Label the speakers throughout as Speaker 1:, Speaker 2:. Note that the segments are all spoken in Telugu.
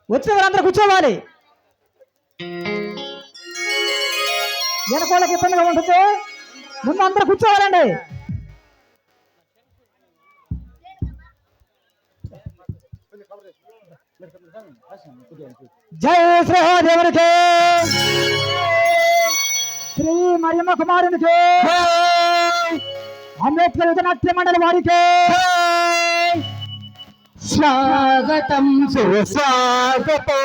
Speaker 1: వచ్చిన వారందరూ కూర్చోవాలి. వెనకోళ్ళకి ఇబ్బందిగా ఉంటుంది, ముందు అందరూ కూర్చోవాలండి. జై శ్రీదేవునికి, శ్రీ మరియమ్మ కుమారునికి, అంబేద్కర్ నాట్య మండలి వారికి స్వాగతం సుస్వాగతం.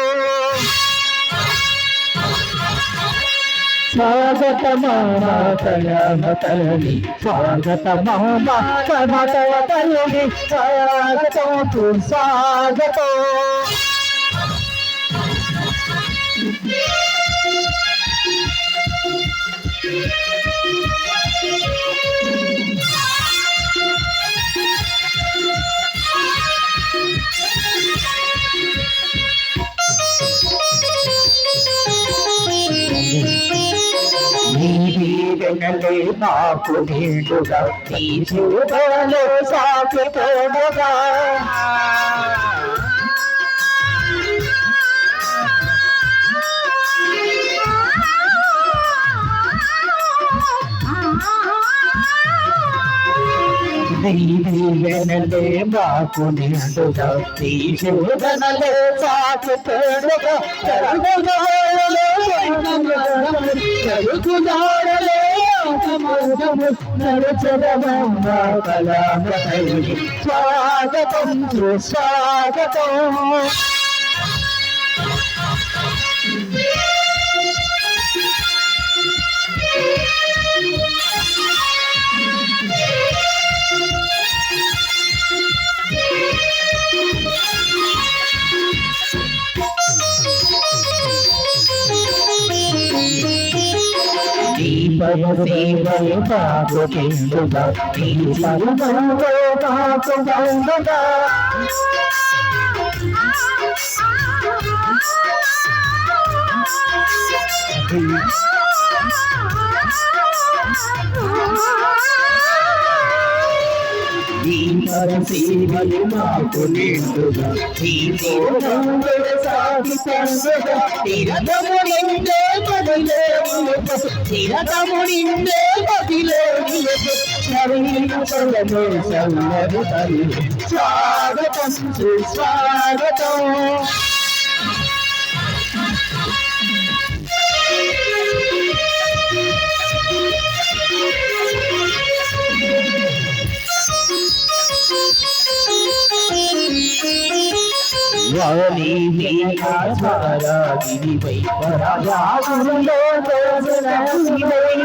Speaker 1: స్వాగతమాతలి స్వాగతమాతలి స్వాగతం సుస్వాగతం. నీవెనలే నాకు నిండుగా, నీ చూడలో సాగిపోగా, నీవెనలే నాకు నిండుగా, నీ చూడలో సాగిపోగా, నడుచుదాడలే స్వాగతం సుస్వాగతం. సేవలు కాకు చెందుగా, ఈ పరమంలో కాకు గందుగా, ఈ పరసేవలు మాకు నిండుగా, ఈ సేవలు సాగి పండుగా, తిరగమునిందే పదిలే తిరగమునిందే పదిలే స్వాగతం సుస్వాగతం. వాణి వీణాస్వరాగిరివై వరయాగులో దోసనగిరివై,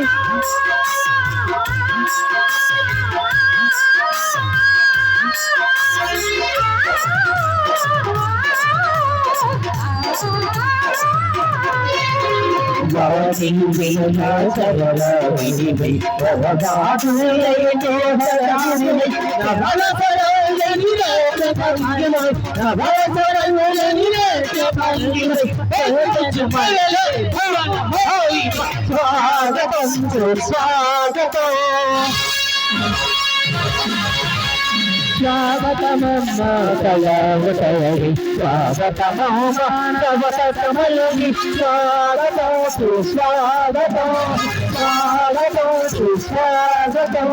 Speaker 1: వాణి వీణాస్వరాగిరివై వరయాగులై దోసనగిరివై, స్వాగతం సుస్వాగతం. స్వాగతమమ్మ కళావతరి స్వాగతమోమానవతమలగి, స్వాగతం సుస్వాగతం స్వాగతం సుస్వాగతం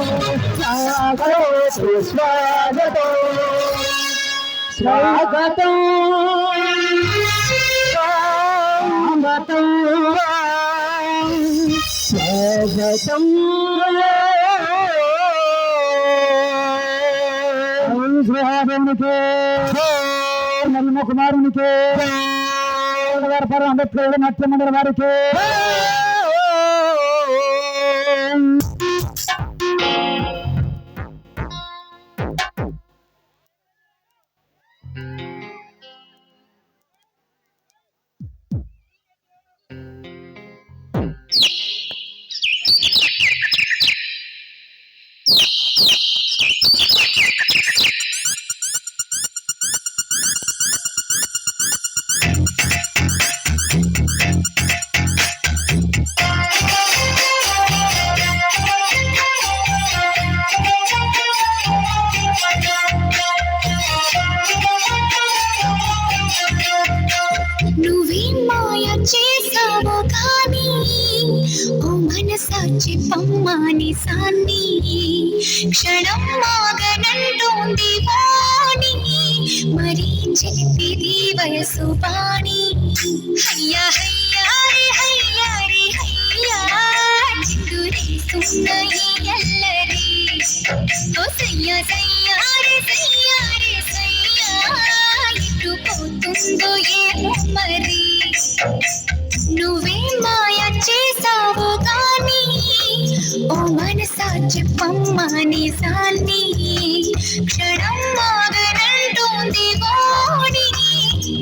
Speaker 1: స్వాగతం సుస్వాగతం. స్వాగతం స్వాగతం స్వాగతం. శ్రీదేవునికి, మరియమ్మ కుమారునికి, అంబేద్కర్ నాట్య మండలి వారికి
Speaker 2: చేసావో కానీ ఓ మనసా చెప్పమ్మాని సాన్ని క్షణం మాగనంటోంది వాణి మరీ చిలిపిది వయసు బాణి హయ్యా హయ్యా రే హయ్యా రే హయ్యా చిందురేస్తున్న ఈ అల్లరి ఓ సయ్యా సయ్యా రే సయ్యా రే సయ్యా ఎటు పోతుందో ఏమో మరి నువ్వే మాయ చేసావు కానీ ఓ మనసా చెప్పమ్మా నిజాన్ని క్షణం మాగనంటోంది వాణి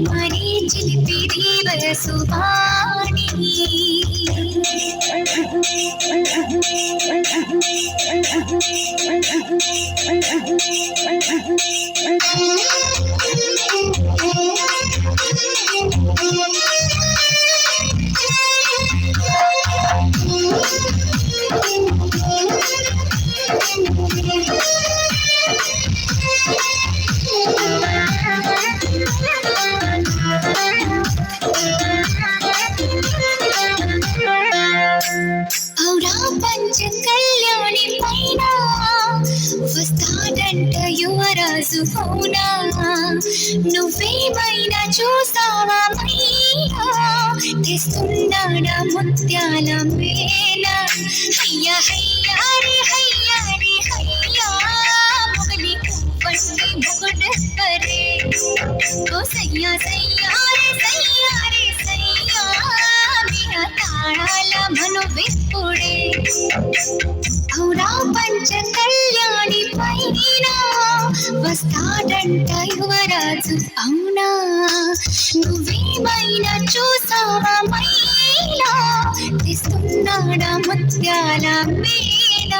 Speaker 2: మరీ చిలిపిది వయసు వాణి ఔరా పంచ కళ్యాణి పైన వస్తాడంట యువరాజు అవునా నువ్వేమైనా చూసావా మైనా తెస్తున్నాడా ముత్యాల మేళ హయ్యా హయ్యా రే హయ్యా రే హయ్యా మొగలి పువ్వంటి మొగుడెవ్వరే ఓ సయ్యా సయ్యా రే సయ్యా రే సయ్యా విన తాళాల మను విప్పుడే ఔరా పంచ కళ్యాణి పైన వస్తాడంట యువరాజు అవునా నువ్వేమైనా చూసావా మైలా తెస్తున్నాడా ముత్యాల మేళ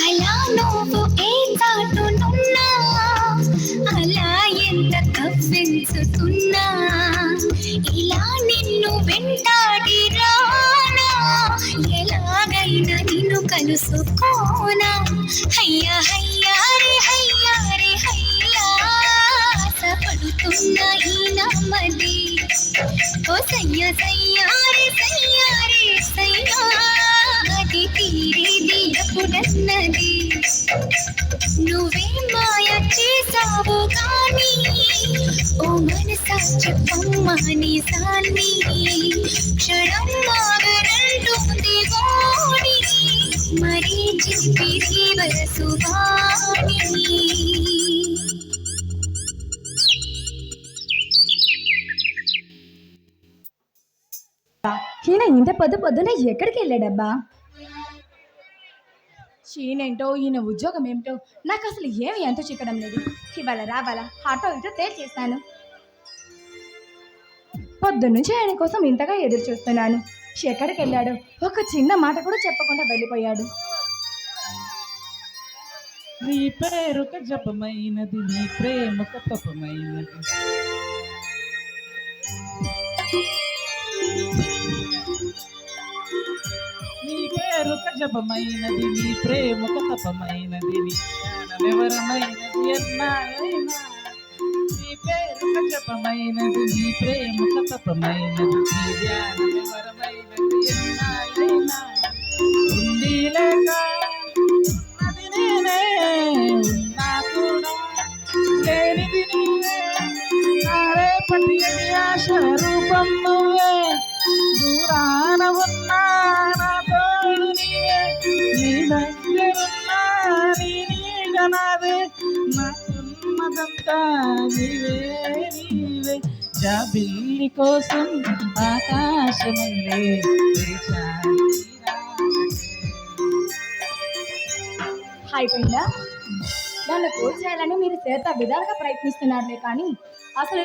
Speaker 2: అలా నువ్వు ఏ చాటునున్నా అలా ఎంత కవ్వించుతున్నా ఇలా నిన్ను వెంటాడి రానా ఎలాగైనా నిన్ను కలుసుకోనా హయ్యా హయ్యా రే హయ్యా రే హయ్యా ఆశపడుతున్న ఈ నమ్మది ఓ సయ్యా సయ్యా రే సయ్యా రే సయ్యా అది తీరేది ఎప్పుడన్నది నువ్వే మాయ చేసావు కానీ ఓ మనసా చెప్పమ్మా నిజాన్ని క్షణం మాగనంటోంది వాణి మరీ చిలిపిది వయసు వాణి
Speaker 3: ఈయన ఇంత పొద్దునే ఎక్కడికి వెళ్ళాడబ్బా? ఈయనేంటో ఈయన ఉద్యోగం ఏమిటో నాకు అసలు ఏమి ఎంతో చిక్కడం లేదు. ఇవాళ రావాలా ఆటో ఇటో తేల్చేస్తాను. పొద్దున్నుంచి ఆయన కోసం ఇంతగా ఎదురు చూస్తున్నాను. ఎక్కడికి వెళ్ళాడు? ఒక చిన్న మాట కూడా చెప్పకుండా వెళ్ళిపోయాడు.
Speaker 4: నీ పేరుక జపమైనది నీ ప్రేమక తపమైనది నీ పేరుక జపమైనది నీ ప్రేమక తపమైనది నీ జ్ఞానవివరమైనది ఎన్నాళ్ళైనా నీ పేరుక జపమైనది నీ ప్రేమక తపమైనది నీ జ్ఞానవివరమైనది ఎన్నాళ్ళైనా ఉంది లేక అది నేనే ఉన్నా కూడా లేనిది నీవే నారే పటి ఆశ రూపం నువ్వే దూరాన ఉన్నా నా తోడు నీవే నీ దగ్గరున్నా నీ నీడ నాదే నాకున్నదంతా నీవే నీవే జాబిల్లి కోసం ఆకాశమల్లే
Speaker 3: అయిపోయిందా? నన్ను కూల్ చేయాలని మీరు చేత విధాలుగా ప్రయత్నిస్తున్నారులే కానీ అసలు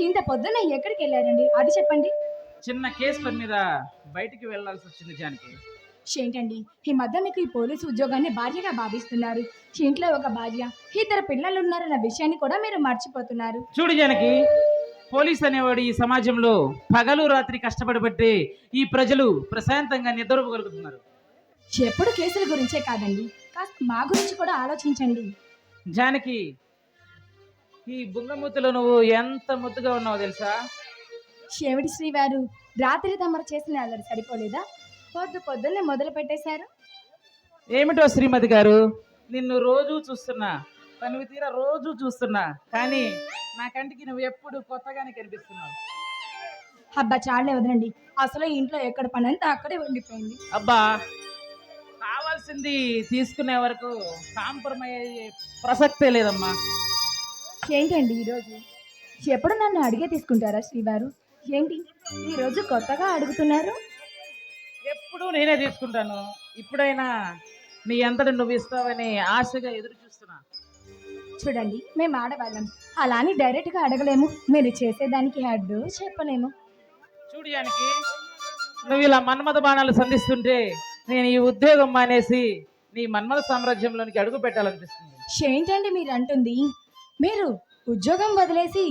Speaker 3: ఇంత పొద్దున్న ఎక్కడికి వెళ్ళారండి అది చెప్పండి.
Speaker 4: చిన్న కేసు పని మీద బయటికి వెళ్ళాల్సి వచ్చింది జానకి.
Speaker 3: ఏంటండి ఈ మధ్య మీకు ఈ పోలీసు ఉద్యోగాన్ని భార్యగా భావిస్తున్నారు. ఇంట్లో ఒక భార్య, ఇద్దరు పిల్లలు ఉన్నారన్న విషయాన్ని కూడా మీరు మర్చిపోతున్నారు.
Speaker 4: చూడు జానకి, పోలీస్ అనేవాడు ఈ సమాజంలో పగలు రాత్రి కష్టపడబట్టి ఈ ప్రజలు ప్రశాంతంగా నిద్రపోగలుగుతున్నారు.
Speaker 3: ఎప్పుడు కేసుల గురించే కాదండి, కాస్త మా గురించి కూడా ఆలోచించండి.
Speaker 4: జానకి, ఈ బుంగమూతిలో నువ్వు ఎంత ముద్దుగా ఉన్నావో తెలుసా?
Speaker 3: శివుడి శ్రీవారు రాత్రి తమరు చేసిన అల్లరి సరిపోలేదా? పొద్దున్నే మొదలు పెట్టేశారు.
Speaker 4: ఏమిటో శ్రీమతి గారు, నిన్ను రోజు చూస్తున్నా, తనివి తీరా రోజు చూస్తున్నా, కానీ నా కంటికి నువ్వు ఎప్పుడు కొత్తగానే కనిపిస్తున్నావు.
Speaker 3: అబ్బా చాలే వదలండి, అసలు ఇంట్లో ఎక్కడ పని అంతా అక్కడే ఉండిపోయింది.
Speaker 4: అబ్బా, కావాల్సింది తీసుకునే వరకు కాంప్రమైజ్ అయ్యే ప్రసక్తే లేదమ్మా.
Speaker 3: ఏంటండి ఈరోజు ఎప్పుడు నన్ను అడిగే తీసుకుంటారా శ్రీవారు? ఏంటి ఈరోజు కొత్తగా అడుగుతున్నారు?
Speaker 4: ఎప్పుడు నేనే తీసుకుంటాను, ఇప్పుడైనా నీ అంతటి నువ్వు ఇస్తావని ఆశగా ఎదురు చూస్తున్నా.
Speaker 3: చూడండి, మేము ఆడవాళ్ళం, అలా అని డైరెక్ట్గా అడగలేము, మీరు చేసేదానికి అడ్డు చెప్పలేము.
Speaker 4: చూడు జానకి, నువ్వు ఇలా మన్మథ బాణాలు సంధిస్తుంటే నేను ఈ ఉద్యోగం మానేసి నీ మన్మథ సామ్రాజ్యంలోనికి అడుగు పెట్టాలనిపిస్తుంది.
Speaker 3: ఏంటండి మీరు అంటుంది? మీరు ఉద్యోగం వదిలేసి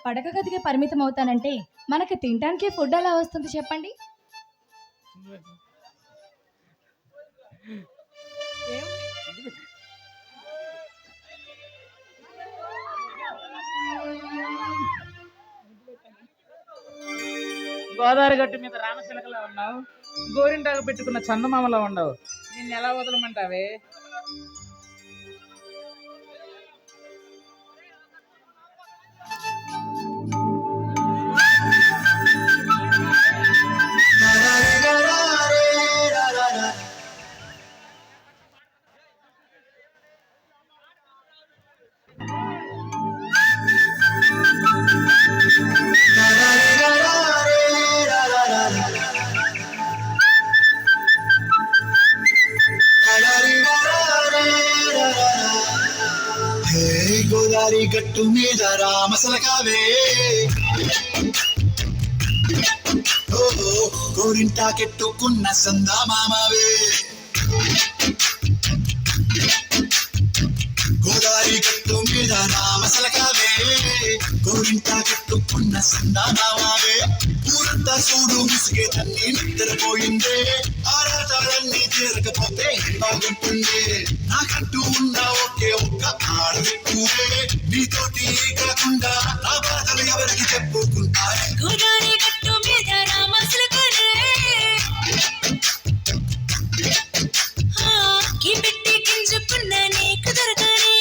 Speaker 3: పడక గదికి పరిమితం అవుతానంటే మనకి తినడానికి ఫుడ్ ఎలా వస్తుంది చెప్పండి?
Speaker 4: గోదావరి గట్టు మీద రామచిలకలా ఉన్నావు, గోరింటాకు పెట్టుకున్న చందమామలా ఉండవు, నిన్ను ఎలా వదలమంటావే?
Speaker 5: గోదావరి గట్టు మీద రామసలకావే, గోరింటాకెట్టుకున్న సందామామవే. గోదావరి గట్టు మీద రామసలకావే, గోరింటాకెట్టుకున్న సందామామవే. ఊరంతా చూడు ముసిగే తన్ని నిద్రపోయిందే, ఆరాటాలన్నీ తీరకపోతే బాగుంటుంది. నాకంటూ ఉన్న ఒకే ఒక్క ఆడవిక్కువే, నీతోటి కాకుండా నా బాధలు ఎవరికి చెప్పుకుంటారే.
Speaker 2: గోదావరి గట్టు మీద రామచిలకనే, ఈ పెట్టి గింజుకున్న నీకు దొరకనే.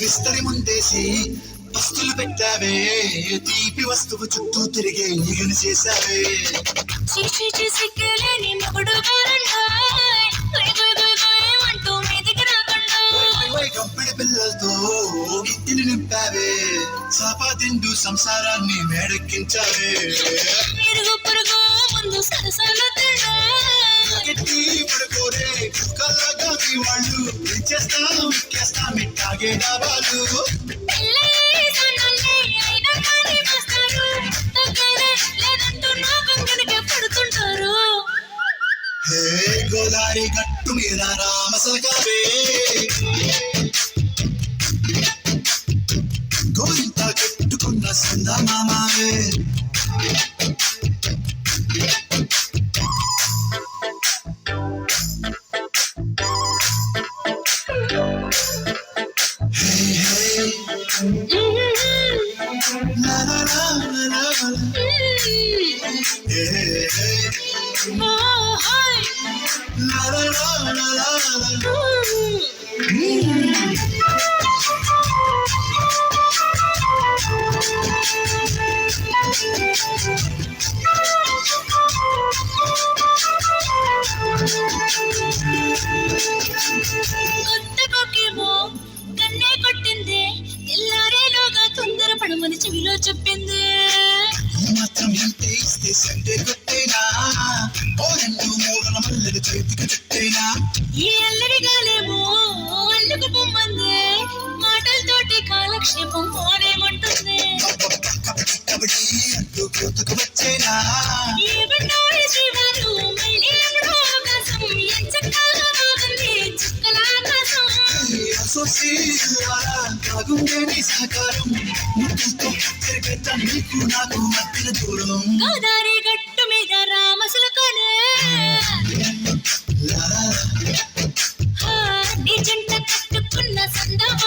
Speaker 5: విస్తరి ముందేసి వస్తువులు పెట్టావే, తీపి వస్తువు చుట్టూ తిరిగే ఈగను చేశావే.
Speaker 2: సిగ్గలేని మొగుడు అంటూ మీదికి రాకుండా
Speaker 5: కంపెడి పిల్లలతో ఇంటిని నింపావే, సాపాదిండు సంసారాన్ని మేడెక్కించావే.
Speaker 2: మెరుగు పొరుగు ముందు సరసాలు తిన్నా
Speaker 5: గట్టి పడుకోరే కుక్కలాగా మీ వాళ్ళు, చేస్తాం ఎక్కేస్తాం ఇట్టాగే డాబాలు. హే గోదావరి గట్టు మీద రామసలకావే, గోరింట కట్టుకున్న సందమామవే. La la la la la la. Hey, hey.
Speaker 2: ఓ హాయ్
Speaker 5: లా లా లా లా లా లా.
Speaker 2: కొత్త కొక్కేమో కన్నే కొట్టింది తెల్లారేలోగా తొందర పడమని చెవిలో చెప్పింది
Speaker 5: ఈ మాత్రం అంటే ఇస్తే సండే కొట్టేనా ఓ రెండు మూడుల మల్లెలు చేతికి చుట్టేనా
Speaker 2: ఈ అల్లరి గాలేమో అల్లుకు పొమ్మంది మాటలతోటి కాలక్షేపం పోనేమంటుంది
Speaker 5: కబడ్డీ కబడ్డీ అంటూ కోతకు వచ్చేనా
Speaker 2: ఏమన్నా జీవాలు మళ్ళీ ఎప్పుడో ఆకాశం ఎంచక్కాగా బాగుంది చుక్కల ఆకాశం
Speaker 5: కాగుండే నీ సహకారం ముట్టుతో తిరిగేట నీకు నాకు మధ్యన దూరం
Speaker 2: గోదారి గట్టు మీద రామసులకనే నీ జంట కట్టుకున్న సందమా